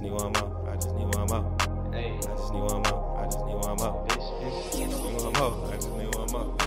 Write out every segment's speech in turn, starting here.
need one more. I just need one more. Hey, I just need one more. I just need one more. I just need one more. I just need one more.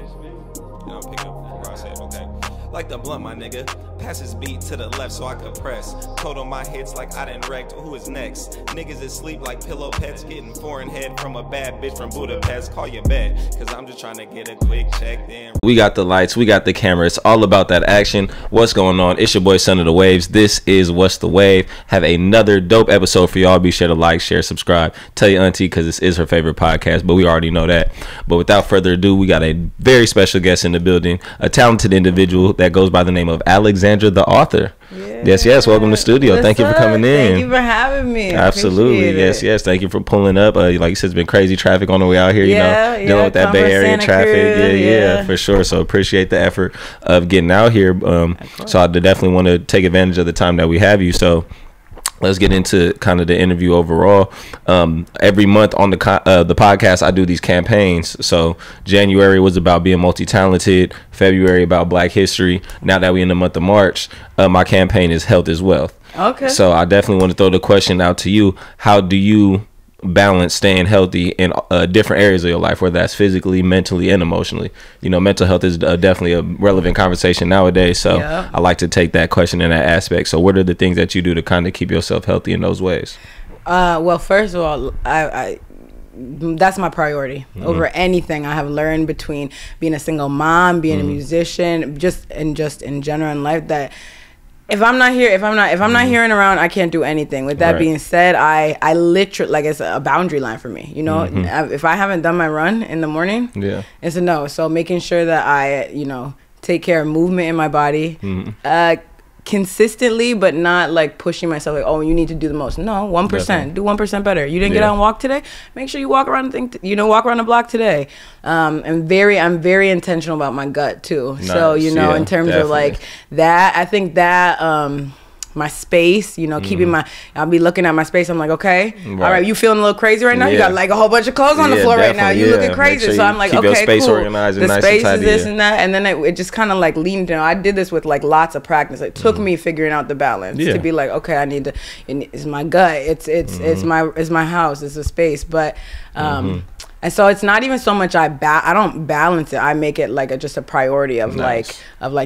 You know, pick up where I said, okay. Like the blunt, my nigga. Pass his beat to the left so I could press. Code on my hits like I done wrecked. Who is next? Niggas is sleep like pillow pets. Getting foreign head from a bad bitch from Budapest. Call your bet, cause I'm just trying to get a quick check then. We got the lights, we got the camera. It's all about that action. What's going on? It's your boy Son of the Waves. This is What's the Wave. Have another dope episode for y'all. Be sure to like, share, subscribe. Tell your auntie because this is her favorite podcast, but we already know that. But without further ado, we got a very special guest in the building. A talented individual that goes by the name of Alexandra The Author. Yeah. Yes, welcome to the studio. What's Thank you for coming in. Thank you for having me. Absolutely. Yes. Thank you for pulling up. Like you said, it's been crazy traffic on the way out here, dealing with that Bay Area traffic. Yeah, for sure. So appreciate the effort of getting out here. So I definitely want to take advantage of the time that we have you. So let's get into kind of the interview overall. Every month on the podcast, I do these campaigns. So January was about being multi-talented. February about Black History. Now that we're in the month of March, my campaign is Health is Wealth. Okay. So I definitely want to throw the question out to you. How do you balance staying healthy in different areas of your life, whether that's physically, mentally, and emotionally? You know, mental health is definitely a relevant conversation nowadays. So I like to take that question in that aspect. So what are the things that you do to kind of keep yourself healthy in those ways? Well, first of all, I that's my priority over anything. I have learned between being a single mom, being a musician, just in general in life, that if I'm not here, if I'm not here and around, I can't do anything. With that being said, I literally, like, it's a boundary line for me. You know, if I haven't done my run in the morning, it's a no. So making sure that I, you know, take care of movement in my body, consistently, but not like pushing myself like, oh, you need to do the most. No, 1%. Do 1% better. You didn't get out and walk today? Make sure you walk around walk around the block today. I'm very intentional about my gut too. Nice. So, you know, in terms of like that, I think that my space, you know, keeping I'll be looking at my space. I'm like, okay, all right, you feeling a little crazy right now? You got like a whole bunch of clothes on the floor right now. You looking crazy. Sure, so I'm like, okay, space cool. Organized and the nice space and tidy, is this and that. And then it just kind of like leaned, you know, I did this with like lots of practice. It took me figuring out the balance to be like, okay, I need to, it's my gut. It's my house. It's a space. But, and so it's not even so much I don't balance it. I make it like just a priority of like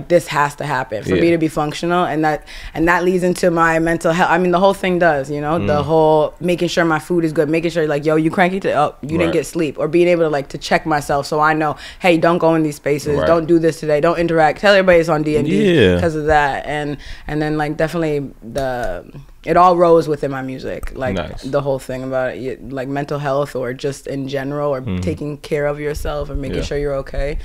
this has to happen for me to be functional, and that leads into my mental health. I mean, the whole thing does, you know, the whole making sure my food is good, making sure like, yo, you cranky today? Oh, you didn't get sleep, or being able to like to check myself so I know, hey, don't go in these spaces, don't do this today, don't interact. Tell everybody it's on D&D because of that, and then like definitely it all rose within my music, like the whole thing about it, like mental health or just in general, or taking care of yourself and making sure you're okay.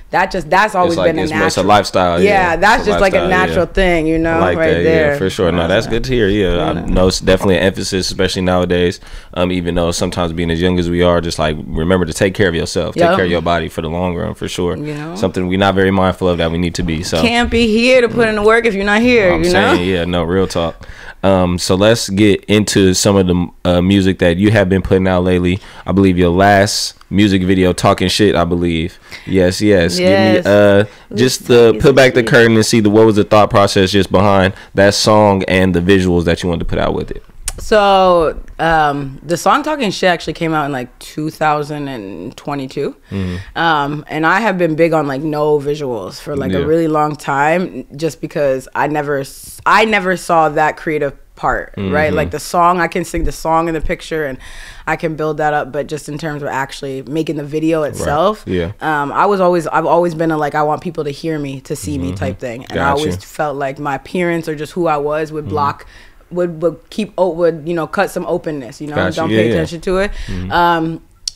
That's always been a natural. It's a lifestyle. Yeah, that's just like a natural thing, you know, like right there. Yeah, for sure. No, that's good to hear. Yeah, I know it's definitely an emphasis, especially nowadays. Even though sometimes being as young as we are, just like remember to take care of yourself, take care of your body for the long run, for sure. You know, something we're not very mindful of that we need to be. So can't be here to put in the work if you're not here. I'm saying, yeah, no, real talk. So let's get into some of the music that you have been putting out lately. I believe your last music video, Talking Shit, I believe. Yes. Give me just put back the curtain and see what was the thought process just behind that song and the visuals that you wanted to put out with it. So the song Talking Shit actually came out in like 2022. And I have been big on like no visuals for like a really long time, just because I never saw that creative part, right? Like the song, I can sing the song in the picture and I can build that up, but just in terms of actually making the video itself, I've always been like, I want people to hear me, to see me type thing. And I always felt like my appearance or just who I was would block, would you know, cut some openness, you know, don't pay attention to it.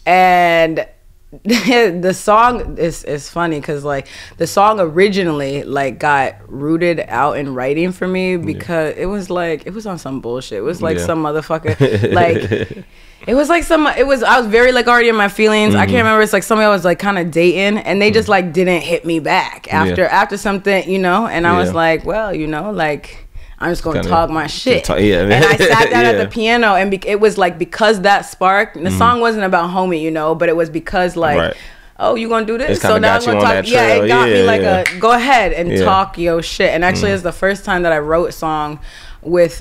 And the song is funny because like the song originally like got rooted out in writing for me because it was on some bullshit. It was like some motherfucker like it was like I was very like already in my feelings. I can't remember. It's like somebody I was like kind of dating and they just like didn't hit me back after something, you know, and I was like, well, you know, like I'm just going to talk my shit. And I sat down at the piano, and it was like because that spark, the song wasn't about homie, you know, but it was because like, oh, you going to do this? So now I'm going to talk. Yeah, it got me like a, go ahead and talk your shit. And actually it's the first time that I wrote a song with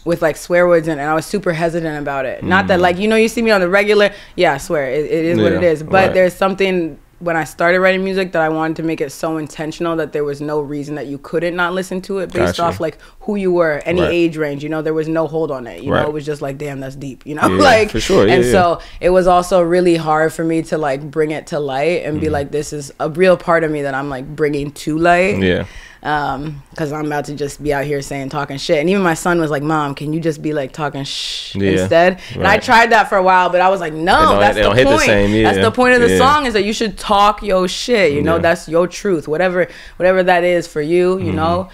with like swear words in, and I was super hesitant about it. Not that like, you know, you see me on the regular, yeah, I swear it is what it is, but there's something when I started writing music that I wanted to make it so intentional that there was no reason that you couldn't not listen to it based off like who you were, any age range, you know, there was no hold on it, you know, it was just like, damn, that's deep, you know, like, for sure. And so it was also really hard for me to like bring it to light and be like, this is a real part of me that I'm like bringing to light. Because I'm about to just be out here talking shit. And even my son was like, Mom, can you just be like talking instead? And I tried that for a while, but I was like, no, that's the point. That's the point of the song, is that you should talk your shit, you know, that's your truth, whatever that is for you, you know.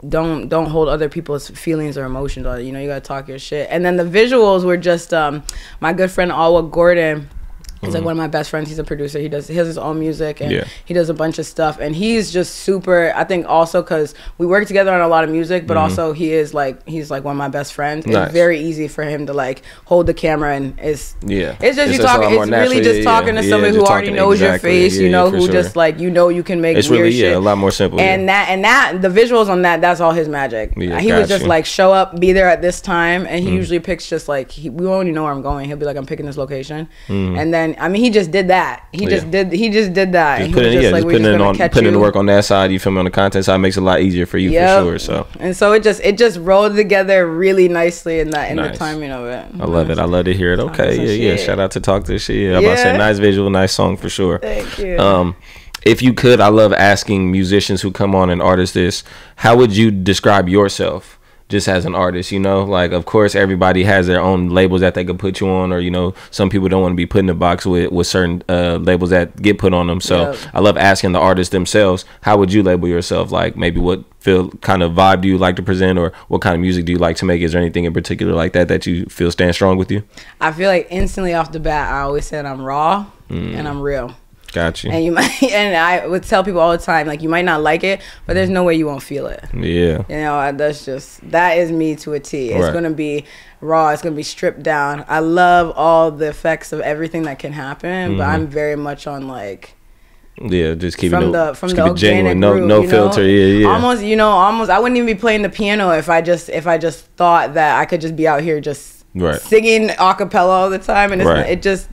Don't hold other people's feelings or emotions on it, you know. You gotta talk your shit. And then the visuals were just my good friend Alwa Gordon. He's like one of my best friends. He's a producer. He has his own music, and he does a bunch of stuff. And he's just super, I think also because we work together on a lot of music, but also he's like one of my best friends. It's very easy for him to like hold the camera, and it's just you talking. It's really just talking to somebody who already knows your face, you know, who just like, you know, you can make weird shit. It's really, a lot more simple. And that the visuals on that's all his magic. He was just like, show up, be there at this time, and he usually picks just like, we already know where I'm going. He'll be like, I'm picking this location, and then I mean, he just did that. He just did that. Just putting in the work on that side. You feel me, on the content side, makes it a lot easier for you for sure. So it just rolled together really nicely in the timing of it. I love it. I love to hear it. Okay, shout out to Talk This Shit. I'm about to say, nice visual, nice song for sure. Thank you. If you could, I love asking musicians who come on and artists this. How would you describe yourself? Just as an artist, you know, like, of course, everybody has their own labels that they could put you on, or, you know, some people don't want to be put in a box with certain labels that get put on them. So I love asking the artists themselves, how would you label yourself? Like, maybe what kind of vibe do you like to present, or what kind of music do you like to make? Is there anything in particular like that you feel stands strong with you? I feel like instantly off the bat, I always said I'm raw and I'm real. Got you. And you might, and I would tell people all the time, like, you might not like it, but there's no way you won't feel it. Yeah. You know, that is me to a T. It's going to be raw. It's going to be stripped down. I love all the effects of everything that can happen, but I'm very much on like, just keep it genuine, no filter. Almost I wouldn't even be playing the piano if I just thought that I could just be out here just singing a cappella all the time, and it just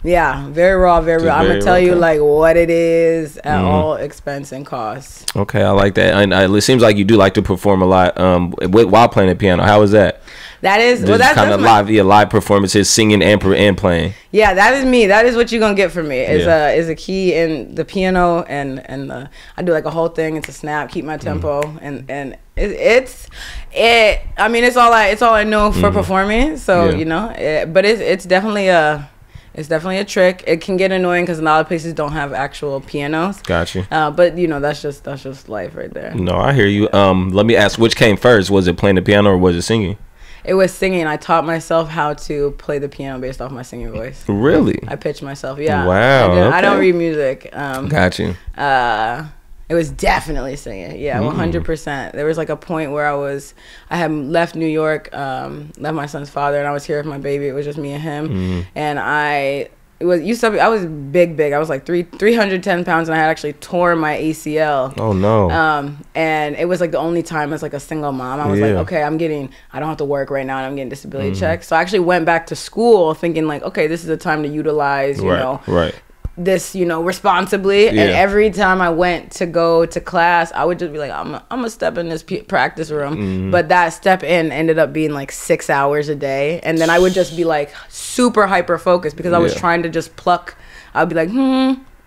very raw, very real. I'm gonna tell you like what it is at all expense and cost. Okay, I like that. And it seems like you do like to perform a lot while playing the piano. How is that? That is that's kind of live performances, singing and playing. Yeah, that is me. That is what you're gonna get from me. Is a key in the piano, and I do like a whole thing. It's a snap, keep my tempo, and it's I mean, it's all I know for performing. So you know, but it's definitely a trick. It can get annoying because a lot of places don't have actual pianos. Got you. But you know, that's just life right there. No, I hear you. Let me ask, which came first? Was it playing the piano or was it singing? It was singing. I taught myself how to play the piano based off my singing voice. Really? I pitched myself. Yeah. Wow. I don't read music. Got you. It was definitely singing. Yeah, 100%. There was like a point where I had left New York, left my son's father, and I was here with my baby. It was just me and him. And I was big. I was like 310 pounds, and I had actually torn my ACL. Oh no. And it was like the only time as like a single mom, I was like, okay, I don't have to work right now, and I'm getting disability checks. So I actually went back to school thinking like, okay, this is the time to utilize, you know, this, you know, responsibly. And every time I went to go to class, I would just be like, I'm gonna step in this practice room. But that step in ended up being like 6 hours a day, and then I would just be like super hyper focused because I was trying to just pluck. I'd be like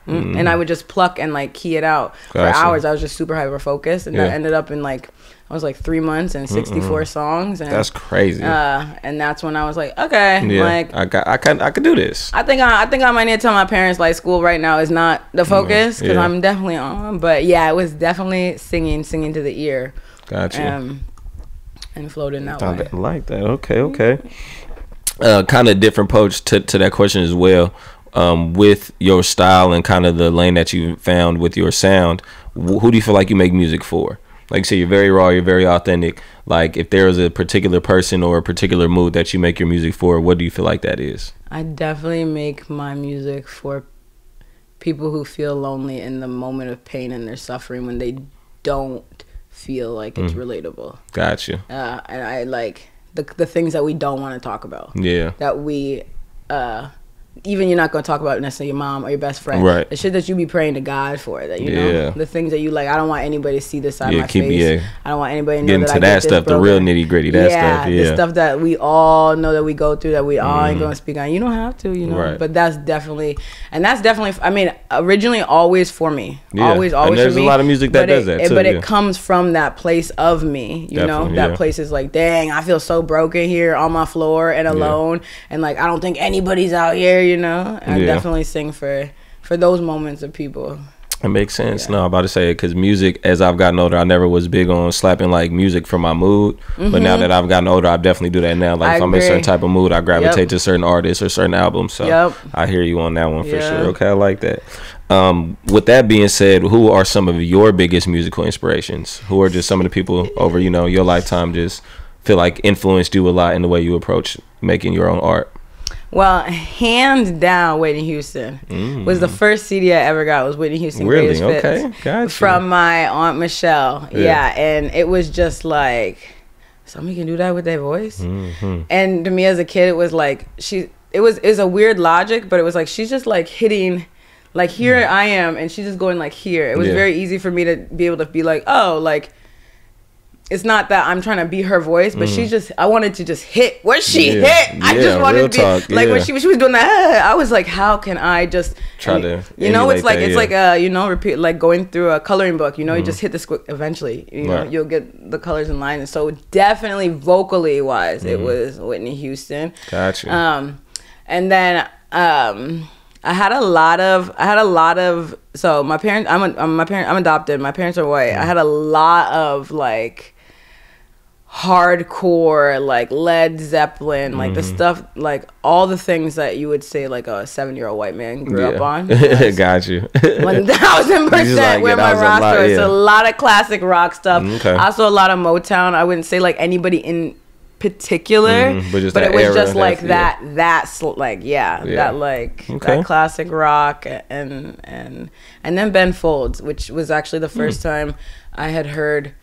and I would just pluck and like key it out for hours. I was just super hyper focused, and that ended up in like, I was like 3 months and 64 songs, and that's crazy. And that's when I was like, okay, like I could do this. I think I might need to tell my parents like school right now is not the focus, because I'm definitely on. But yeah, it was definitely singing to the ear. Gotcha. And floating that way. I like that. Okay. Kind of different approach to that question as well. With your style and kind of the lane that you found with your sound, who do you feel like you make music for? Like you say, you're very raw, you're very authentic. Like if there is a particular person or a particular mood that you make your music for, what do you feel like that is? I definitely make my music for people who feel lonely in the moment of pain and their suffering when they don't feel like it's relatable. Gotcha. And I like, the things that we don't want to talk about. Yeah. That we even you're not going to talk about necessarily your mom or your best friend. Right. The shit that you be praying to God for, that you know, the things that you like. I don't want anybody to see this side of my face. I don't want anybody to know that I get this stuff, the real nitty gritty, that stuff. Yeah, the stuff that we all know that we go through that we all ain't going to speak on. You don't have to, you know. Right. But that's definitely, I mean, originally always for me. Always and there's for me. A lot of music that does that too. But it comes from that place of me, you know. That place is like, dang, I feel so broken here on my floor and alone, and like I don't think anybody's out here, you know. I definitely sing for those moments of people. It makes sense. No, I'm about to say it because music, as I've gotten older, I never was big on slapping like music for my mood. But now that I've gotten older, I definitely do that now. Like if I'm in a certain type of mood, I gravitate to certain artists or certain albums. So I hear you on that one for sure. Okay, I like that. With that being said, who are some of your biggest musical inspirations? Who are just some of the people over, you know, your lifetime just feel like influenced you a lot in the way you approach making your own art? Well, hands down, Whitney Houston was the first CD I ever got. Was Whitney Houston Really? Greatest Okay, Hits gotcha. From my Aunt Michelle. Yeah, and it was just like, somebody can do that with their voice. And to me as a kid, it was like it was a weird logic, but it was like she's just like hitting, like here I am, and she's just going like here. It was very easy for me to be able to be like, oh, like. It's not that I'm trying to be her voice, but she's just, I wanted to just hit what she hit. I just wanted to be, like when she was doing that, I was like, how can I just try to, you know, it's like, you know, repeat, like going through a coloring book, you know, you just hit the square, eventually, you know, you'll get the colors in line. And so definitely vocally wise, it was Whitney Houston. Gotcha. And then, I had a lot of, so my parents, I'm adopted. My parents are white. I had a lot of like, hardcore like Led Zeppelin, like the stuff, like all the things that you would say like a 7-year-old white man grew up on. Got you. 1000% where my roster is. A lot of classic rock stuff. Also a lot of Motown. I wouldn't say like anybody in particular, but it was just like that classic rock, and then Ben Folds, which was actually the first time I had heard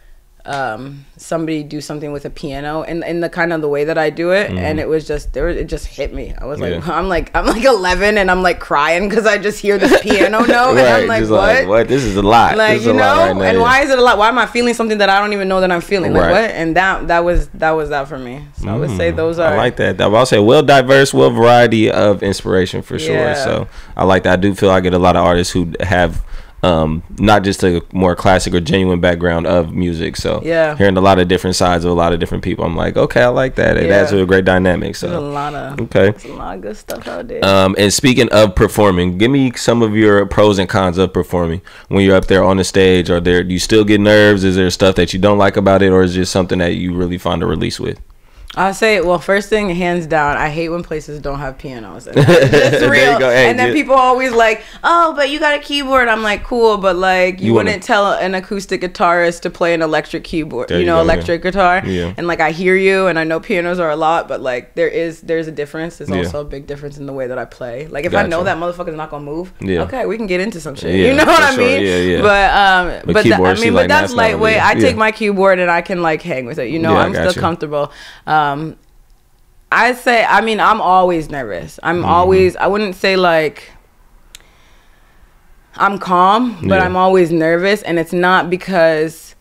somebody do something with a piano in the kind of the way that I do it, and it was just it just hit me. I was like, I'm like 11 and I'm like crying because I just hear this piano note, and I'm like, what? This is a lot. Like, you know, right now, and why is it a lot? Why am I feeling something that I don't even know that I'm feeling? Like what? And that was that for me. So I would say those are. I like that. I'll say well diverse, well variety of inspiration for sure. So I like that. I do feel I get a lot of artists who have. Not just a more classic or genuine background of music, so hearing a lot of different sides of a lot of different people, I'm like, okay, I like that. It adds to a great dynamic. So there's a lot of good stuff out there. And speaking of performing, give me some of your pros and cons of performing when you're up there on the stage. Or do you still get nerves? Is there stuff that you don't like about it, or is it just something that you really find a release with? I'll say, well, first thing, hands down, I hate when places don't have pianos. It's real. Hey, and then people always like, oh, but you got a keyboard. I'm like, cool, but like, you wouldn't tell an acoustic guitarist to play an electric keyboard, electric guitar. Yeah. And like, I hear you, and I know pianos are a lot, but like, there's a difference. There's also a big difference in the way that I play. Like, if I know that motherfucker's not gonna move, okay, we can get into some shit. You know what I mean? Yeah. But that's lightweight. I take my keyboard and I can like hang with it. You know, I'm still comfortable. I say, I mean, I'm always nervous. I'm always, I wouldn't say like, I'm calm, but I'm always nervous. And it's not because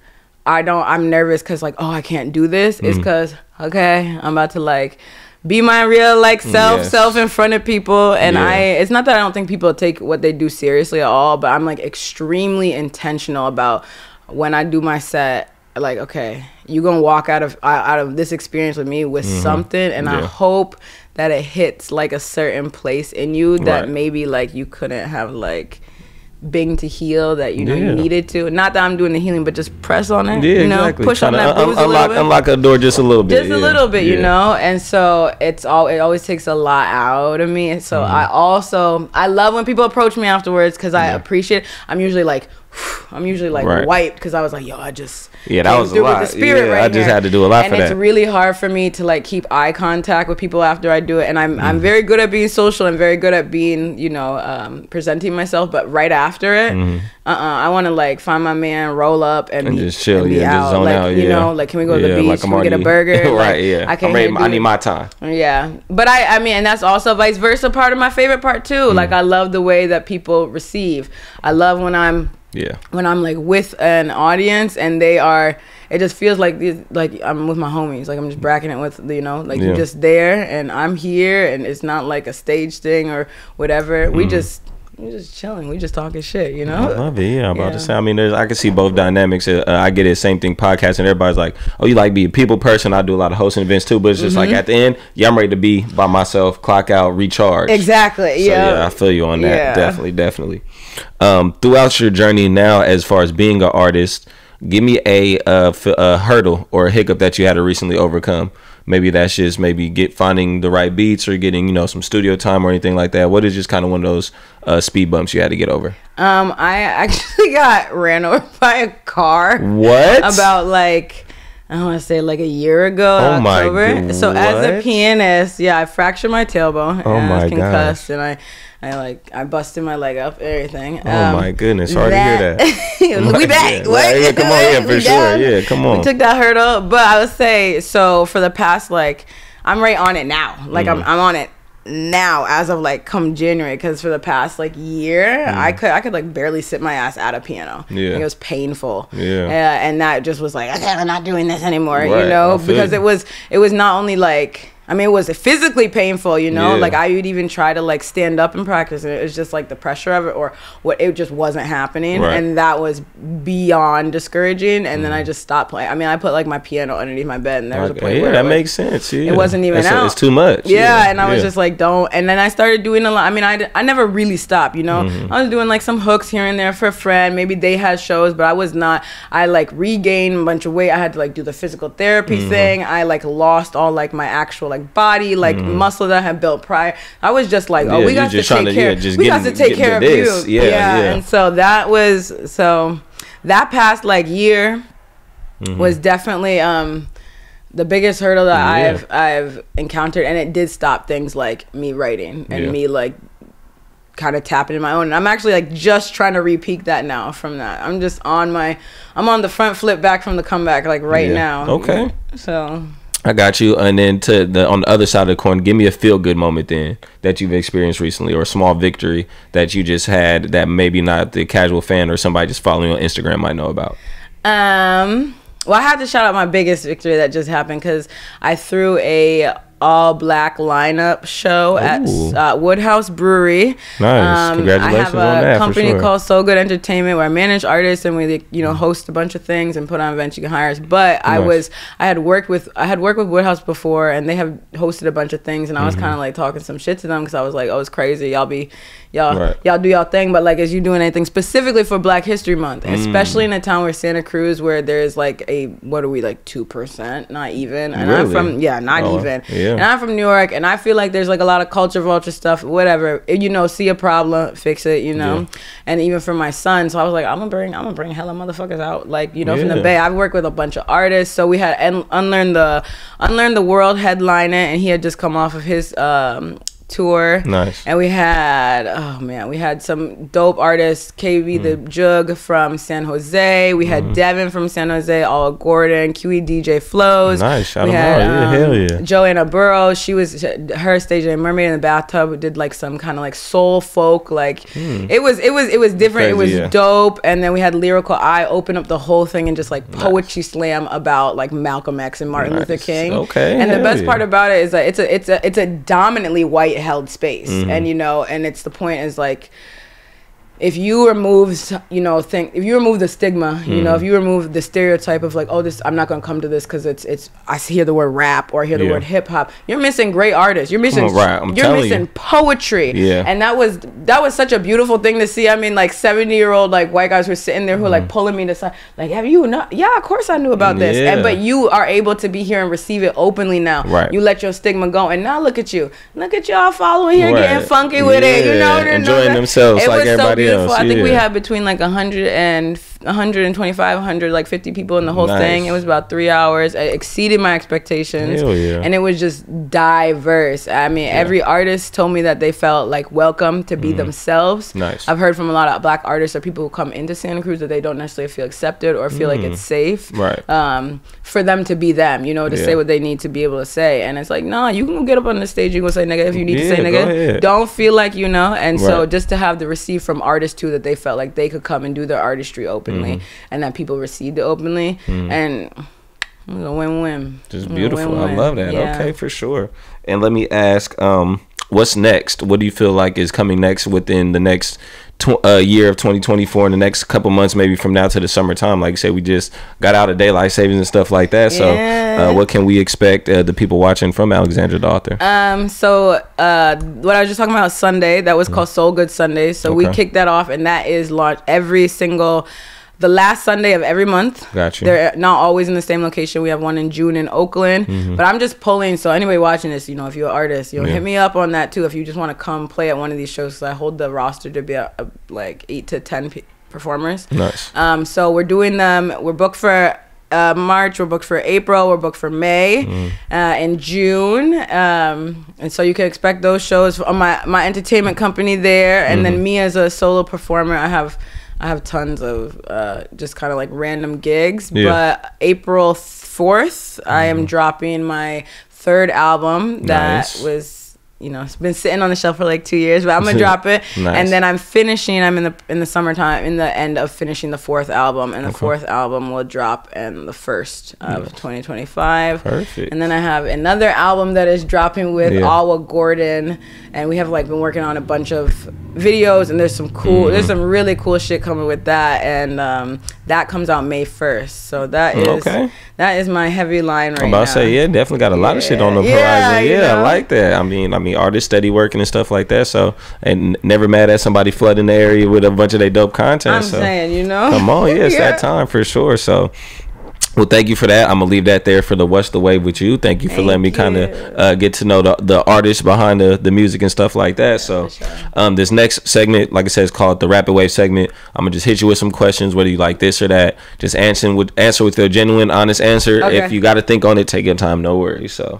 I'm nervous because like, oh, I can't do this. It's because, okay, I'm about to like be my real like self in front of people. And it's not that I don't think people take what they do seriously at all, but I'm like extremely intentional about when I do my set. Like, okay, you're gonna walk out of this experience with me with something, and I hope that it hits like a certain place in you that maybe like you couldn't have like been to heal, that you know you needed to. Not that I'm doing the healing, but just press on it. You know, push on that bruise a little bit. Unlock a door just a little bit. Just a little bit, you know. And so it always takes a lot out of me. And so I love when people approach me afterwards because I appreciate it. I'm usually like I'm usually like wiped because I was like, yo, I just that was a lot. With the spirit I just had to do a lot for that. And it's really hard for me to like keep eye contact with people after I do it. And I'm very good at being social and very good at being, you know, presenting myself. But right after it, I want to like find my man, roll up and just chill, and be out. Just zone like, out, you know, like can we go to the beach? Like can we get a burger? Right, like, I need my time. Yeah, but I mean, and that's also vice versa. Part of my favorite part too. Like I love the way that people receive. I love when I'm like with an audience and they are, it just feels like I'm with my homies, like I'm just bracking it with, you know, like you're just there and I'm here and it's not like a stage thing or whatever. We're just chilling. We just talking shit, you know? I love it. Yeah, I'm about to say. I mean, I can see both dynamics. I get it. Same thing. Podcast and everybody's like, oh, you like be a people person. I do a lot of hosting events too. But it's just like at the end, I'm ready to be by myself, clock out, recharge. Exactly. So, yeah, I feel you on that. Definitely. Throughout your journey now, as far as being an artist, give me a hurdle or a hiccup that you had to recently overcome. Maybe that's just finding the right beats or getting, you know, some studio time or anything like that. What is just kind of one of those speed bumps you had to get over? I actually got ran over by a car. What? About like, I don't want to say like a year ago. Oh October. My God. So as a pianist, I fractured my tailbone. Oh and my I was concussed gosh. And I busted my leg up and everything. Oh my goodness. Sorry to hear that. We back. Yeah. What? Yeah, come on. Yeah, for sure. Yeah, come on. We took that hurdle. But I would say, so for the past, like, I'm right on it now. Like, I'm on it now as of like come January, because for the past like year I could like barely sit my ass at a piano. Like, it was painful. And that just was like, okay, I'm not doing this anymore, you know, because it was not only like, I mean, it was physically painful, you know, like I would even try to like stand up and practice and it was just like the pressure of it or what, it just wasn't happening. And that was beyond discouraging. And then I just stopped playing. I mean, I put like my piano underneath my bed and there was a point where that makes sense. It wasn't even out. It's too much. And I was just like, don't. And then I started doing a lot. I mean, I never really stopped, you know. I was doing like some hooks here and there for a friend. Maybe they had shows, but I was not. I like regained a bunch of weight. I had to like do the physical therapy thing. I like lost all like my actual like body, like muscle that I had built prior. I was just like, oh, we got to take care. We got to take care of you. And so that was, so that past like year was definitely the biggest hurdle that I've encountered, and it did stop things like me writing and me like kind of tapping in my own. And I'm actually like just trying to re-peak that now from that. I'm just on I'm on the front flip back from the comeback like right now. Okay. So I got you. And then on the other side of the coin, give me a feel-good moment then that you've experienced recently, or a small victory that you just had that maybe not the casual fan or somebody just following you on Instagram might know about. Well, I have to shout out my biggest victory that just happened, because I threw a all-black lineup show at Woodhouse Brewery. Nice. Congratulations on that. I have a company called So Good Entertainment where I manage artists and we, you know, host a bunch of things and put on events you can hire us. But I had worked with Woodhouse before, and they have hosted a bunch of things, and I was kind of like talking some shit to them because I was like, oh, it's crazy. Y'all do y'all thing, but like, is you doing anything specifically for Black History Month, especially in a town where Santa Cruz, where there's like what are we, like 2%, not even, and I'm from and I'm from New York, and I feel like there's like a lot of culture vulture stuff, whatever, you know, see a problem, fix it, you know. And even for my son, so I was like, I'm gonna bring hella motherfuckers out, like, you know, from the Bay. I've worked with a bunch of artists, so we had Unlearn the World headline it, and he had just come off of his tour. Nice. And we had some dope artists, KB the Jug from San Jose. We had Devin from San Jose, All Gordon, QE DJ Flows. Nice. Shout out. Hell yeah. Joanna Burrows, her stage named Mermaid in the Bathtub, did like some kind of like soul folk, like it was different. Crazy, it was dope. And then we had Lyrical Eye open up the whole thing and just like poetry slam about like Malcolm X and Martin Luther King. Okay. And the best part about it is that it's a dominantly white held space, and you know, and it's the point is like, if you remove, you know, if you remove the stigma, you know, if you remove the stereotype of like, oh, this, I'm not gonna come to this because it's I hear the word rap or I hear the word hip hop, you're missing great artists. You're missing poetry. And that was such a beautiful thing to see. I mean, like 70-year-old like white guys were sitting there who were like pulling me to side, like, have you not? Yeah, of course I knew about this. But you are able to be here and receive it openly now. You let your stigma go, and now look at y'all following here, getting funky with it. You know, enjoying themselves like everybody beautiful. I think we had between like 100 and 125, 100, like 50 people in the whole thing. It was about 3 hours. It exceeded my expectations. Hell yeah. And it was just diverse. I mean, every artist told me that they felt like welcome to be themselves. Nice. I've heard from a lot of Black artists or people who come into Santa Cruz that they don't necessarily feel accepted or feel like it's safe for them to be them, you know, to say what they need to be able to say. And it's like, no, you can get up on the stage, you can say nigga if you need to say nigga. Don't feel like, you know. And so just to have the receive from artists too, that they felt like they could come and do their artistry openly and that people received it openly. And it was a win-win. Just beautiful. Win-win. I love that. Okay, for sure. And let me ask, what's next? What do you feel like is coming next within the next year of 2024 and the next couple months, maybe from now to the summertime? Like you said, we just got out of daylight savings and stuff like that. So what can we expect the people watching from Alexandra the Author? So what I was just talking about Sunday, that was called Soul Good Sunday. So we kicked that off, and that is launched the last Sunday of every month. Gotcha. They're not always in the same location. We have one in June in Oakland. But I'm just pulling. So anybody watching this, you know, if you're an artist, you know, hit me up on that too. If you just want to come play at one of these shows, because I hold the roster to be like 8 to 10 performers. Nice. So we're doing them. We're booked for March. We're booked for April. We're booked for May, and June. And so you can expect those shows on my entertainment company there. And then me as a solo performer, I have tons of just kind of like random gigs. But April 4th, I am dropping my 3rd album that was, you know, it's been sitting on the shelf for like 2 years, but I'm gonna drop it. And then I'm in the summertime, in the end of finishing the 4th album, and the 4th album will drop in the 1st of 2025. Perfect. And then I have another album that is dropping with Alwa Gordon, and we have like been working on a bunch of videos, and there's some really cool shit coming with that, and that comes out May 1st. So that is my heavy line right now. I'm about to say, definitely got a lot of shit on the horizon. You know? I like that. I mean, artists steady working and stuff like that. So, and never mad at somebody flooding the area with a bunch of their dope content. I'm saying, you know, come on, it's that time for sure. So, well, thank you for that. I'm gonna leave that there for the What's the Wave with you. Thank you for letting me kind of get to know the artists behind the music and stuff like that. So, this next segment, like I said, is called the Rapid Wave segment. I'm gonna just hit you with some questions, whether you like this or that. Just answer with your genuine, honest answer. If you got to think on it, take your time. No worries. So,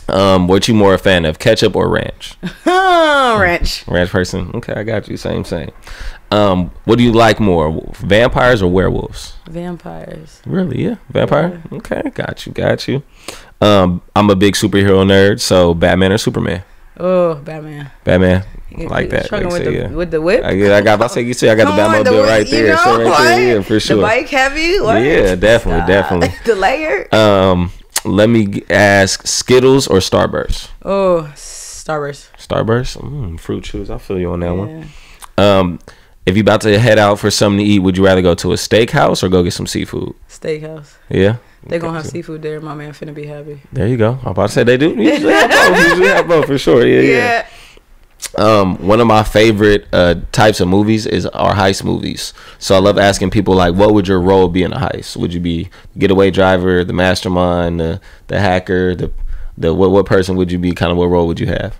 what you more a fan of, ketchup or ranch? Ranch person. Okay, I got you. Same. What do you like more, vampires or werewolves? Vampires. Really? Yeah, vampire. Okay, got you. I'm a big superhero nerd, so Batman or Superman? Oh, Batman. Like that. With the whip. I got the Batmobile right there. You know, so right there, for sure. The bike heavy. What? Yeah, definitely. The layer. Let me ask, Skittles or Starburst? Oh, Starburst. Fruit chews. I feel you on that one. If you about to head out for something to eat, would you rather go to a steakhouse or go get some seafood? Steakhouse. Yeah. They gonna have seafood there. My man finna be happy. There you go. I'm about to say they do. Usually have both for sure. Yeah. One of my favorite types of movies are heist movies. So I love asking people, like, what would your role be in a heist? Would you be getaway driver, the mastermind, the hacker, what person would you be? Kind of what role would you have?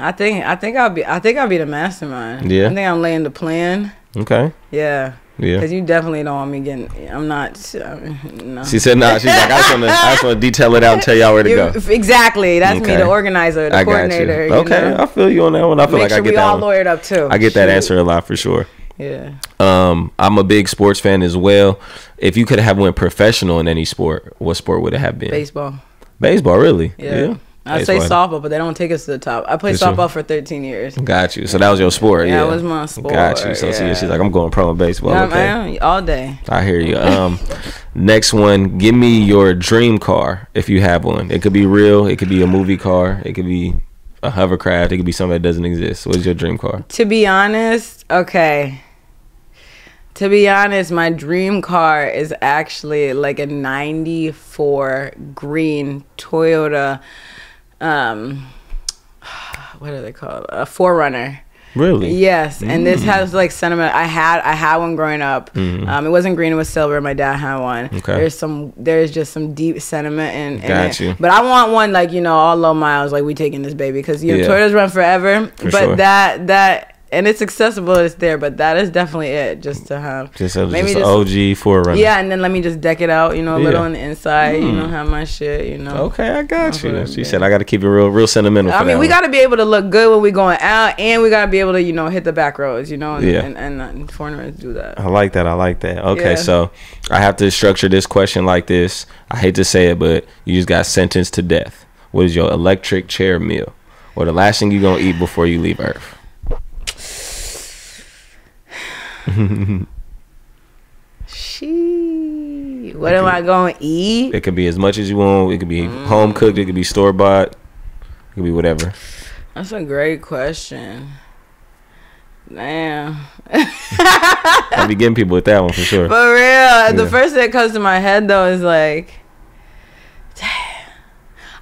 I think I'll be the mastermind. Yeah. I think I'm laying the plan. Okay. Yeah. Because you definitely don't want me getting. I'm not. No. She said no. She's like, I just want to detail it out and tell y'all where to go. Exactly. That's me, the organizer, the coordinator. You know? I feel you on that one. I feel like I get that one. We all lawyered up too. I get that answer a lot for sure. Yeah. I'm a big sports fan as well. If you could have went professional in any sport, what sport would it have been? Baseball, really? Yeah. I say softball, but they don't take us to the top. I played softball for 13 years. Got you. So that was your sport, yeah. That was my sport. Got you. So she's like, I'm going pro in baseball. Man, all day. I hear you. Next one, give me your dream car if you have one. It could be real. It could be a movie car. It could be a hovercraft. It could be something that doesn't exist. What is your dream car? To be honest, my dream car is actually like a 94 green Toyota. What are they called? A 4Runner. Really? Yes. And this has like sentiment. I had one growing up. It wasn't green, it was silver. My dad had one. Okay. There's just some deep sentiment in it. But I want one like, you know, all low miles, like we taking this baby, because Toyotas run forever. But that and it's accessible, it's there, but that is definitely it, just to have just OG Forerunner. Yeah, and then let me just deck it out, you know, a little on the inside, you know, have my shit, you know. Okay, I got you. She said I got to keep it real sentimental. I mean, we got to be able to look good when we going out, and we got to be able to, you know, hit the back roads, you know, and foreigners do that. I like that. Okay, so I have to structure this question like this. I hate to say it, but you just got sentenced to death. What is your electric chair meal, or the last thing you gonna eat before you leave Earth? What am I gonna eat? It could be as much as you want. It could be home cooked. It could be store bought. It could be whatever. That's a great question. Damn. I'll be getting people with that one for sure. For real. The first thing that comes to my head though is like, damn.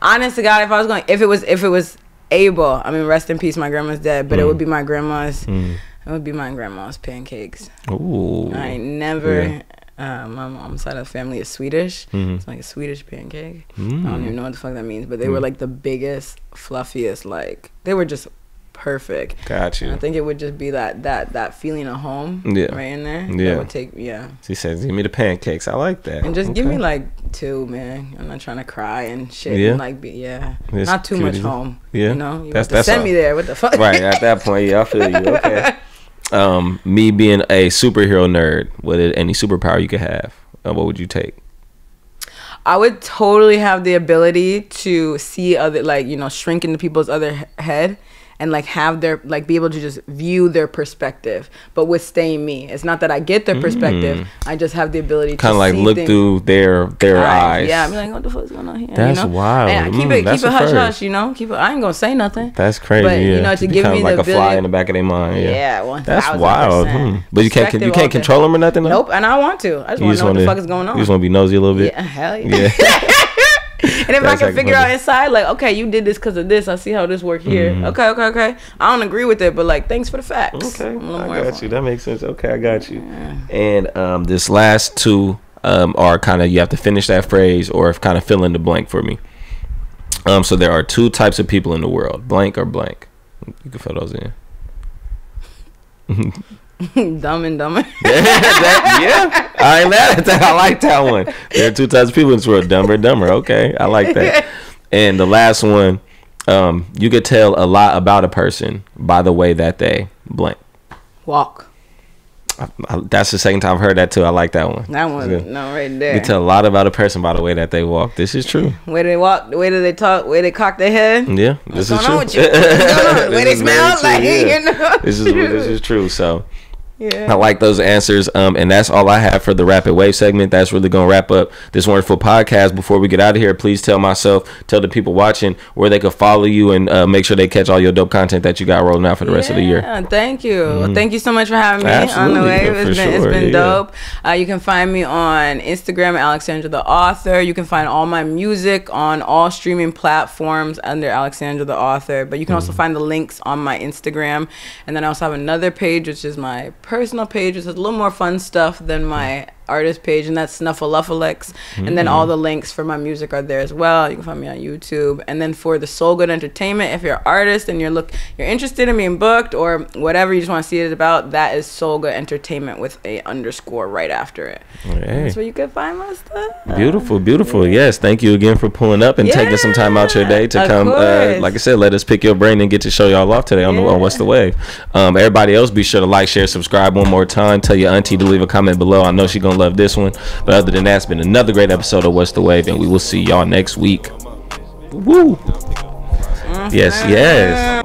Honest to God, if it was able, I mean, rest in peace, my grandma's dead, but it would be my grandma's. It would be my grandma's pancakes. Ooh. I ain't never. My mom's side of the family is Swedish. It's like a Swedish pancake. I don't even know what the fuck that means, but they were like the biggest, fluffiest. Like they were just perfect. Got you. And I think it would just be that feeling of home. Right in there. Yeah. That would take. She says, "Give me the pancakes." I like that. And just give me like 2, man. I'm not trying to cry and shit. And like it's not too much home. You know, you have to send me there. What the fuck? Right at that point, I feel you. Okay. Me being a superhero nerd, what any superpower you could have, what would you take? I would totally have the ability to see other, like, you know, shrink into people's other head and like have their, like, be able to just view their perspective, but with staying me. It's not that I get their perspective. I just have the ability to kind of like look through their eyes. Yeah, I'm like, what the fuck's going on here? That's wild. And keep it hush hush, you know. I ain't gonna say nothing. That's crazy. But you know, to give me like the a fly in the back of their mind. Yeah, 1000%. That's wild. But you can't control them or nothing. Nope, and I want to. I just want to know what the fuck is going on. You just want to be nosy a little bit. Yeah, hell yeah. And if I can figure out inside, like, okay, you did this because of this, I see how this worked here. Okay. I don't agree with it, but like, thanks for the facts. Okay, I got you. That makes sense. Okay, I got you. And this last 2 are kind of, you have to finish that phrase or kind of fill in the blank for me. So there are 2 types of people in the world, blank or blank. You can fill those in. Dumb and Dumber. I ain't mad at that. I like that one. There are 2 types of people in this world, Dumber and Dumber. Okay, I like that. And the last one, you could tell a lot about a person by the way that they blank. Walk. That's the second time I've heard that too. I like that one. That one, no, right there. You can tell a lot about a person by the way that they walk. This is true. Way they walk, the way that they talk, the way they cock their head. Yeah, this is true. What's going on with you? What's going on? The way they smell, like, you know. This is true. So. I like those answers, and that's all I have for the Rapid Wave segment. That's really gonna wrap up this wonderful podcast. Before we get out of here, please tell the people watching where they could follow you and make sure they catch all your dope content that you got rolling out for the rest of the year. Thank you. Well, thank you so much for having me on the Wave. It's been dope. You can find me on Instagram, Alexandra The Author. You can find all my music on all streaming platforms under Alexandra The Author. But you can also find the links on my Instagram, and then I also have another page, which is my personal page, which has a little more fun stuff than my artist page, and that's Snuffleupagus. And then all the links for my music are there as well. You can find me on YouTube. And then for the Soul Good Entertainment, if you're an artist and you're interested in being booked or whatever you just want to see it about, that is Soul Good Entertainment with a _, right after it. That's where you can find my stuff. Beautiful. Yes, thank you again for pulling up and taking some time out your day to come. Like I said, let us pick your brain and get to show y'all off today on What's the Wave. Everybody else, be sure to like, share, subscribe one more time. Tell your auntie to leave a comment below. I know she's gonna love this one. But other than that, it's been another great episode of What's the Wave, and we will see y'all next week. Woo! Yes.